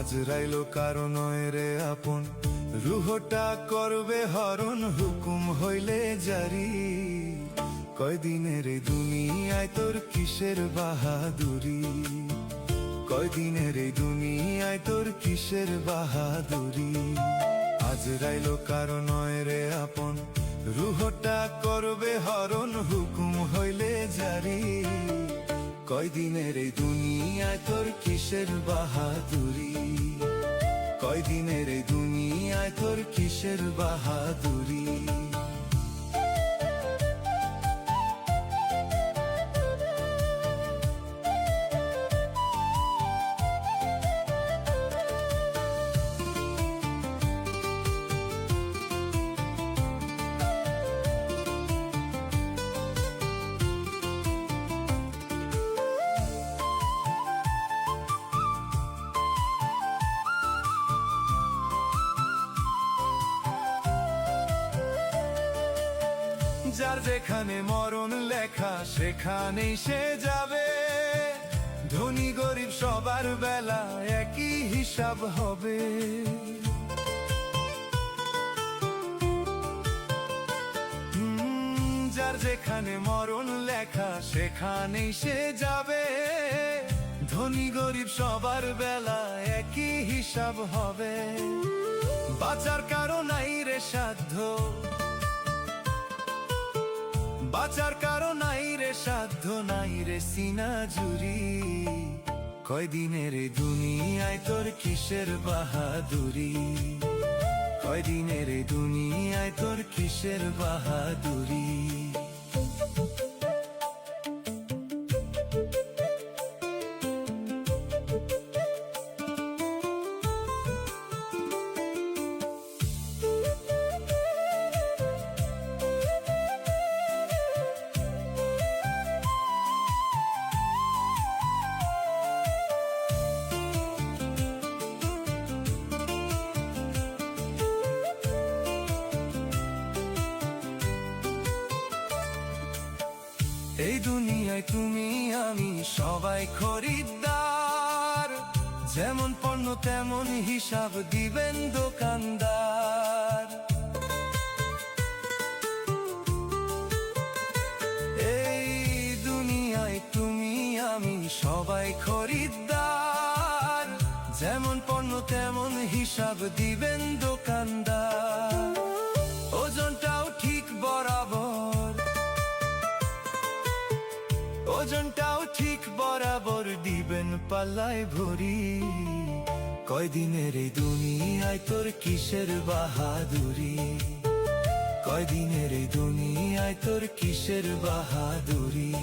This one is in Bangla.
আজরাইল কারো নয় রে আপন, রুহটা করবে হরণ, হুকুম হইলে জারি। কয়দিনের এই দুনিয়ায় তোর কিসের বাহাদুরি, কয়দিনের এই দুনিয়ায় তোর কিসের বাহাদুরি। আজরাইল কারো নয় রে আপন, রুহটা করবে হরণ, হুকুম হইলে জারি। কয়দিনের এই দুনিয়ায় তোর কিসের বাহাদুরি, কয়দিনের এই দুনিয়ায় তোর কিসের বাহাদুরি। যার যেখানে মরণ লেখা সেখানেই সে যাবে, ধনী গরিব সবার বেলা একই হিসাব হবে। যার যেখানে মরণ লেখা সেখানেই সে যাবে, ধনী গরিব সবার বেলা একই হিসাব হবে। বাঁচার কারো নাই রে সাধ্য, বাঁচার কারো নাই রে সাধ্য, নাই রে সিনা জুরি। কয়দিনের এই দুনিয়ায় তোর কিসের বাহাদুরি, কয়দিনের এই দুনিয়ায় তোর কিসের বাহাদুরি। এই দুনিয়ায় তুমি আমি সবাই খরিদ্দার, যেমন পণ্য তেমন হিসাব দিবেন দোকানদার। এই দুনিয়ায় তুমি আমি সবাই খরিদ্দার, যেমন পণ্য তেমন হিসাব দিবেন দোকানদার। ওজনটাও ঠিক বরাবর, ওজনটাও ঠিক বরাবর দিবেন পাল্লায় ভরি। কয়দিনের এই দুনিয়ায় তোর কিসের বাহাদুরি, কয়দিনের এই দুনিয়ায় তোর কিসের বাহাদুরি।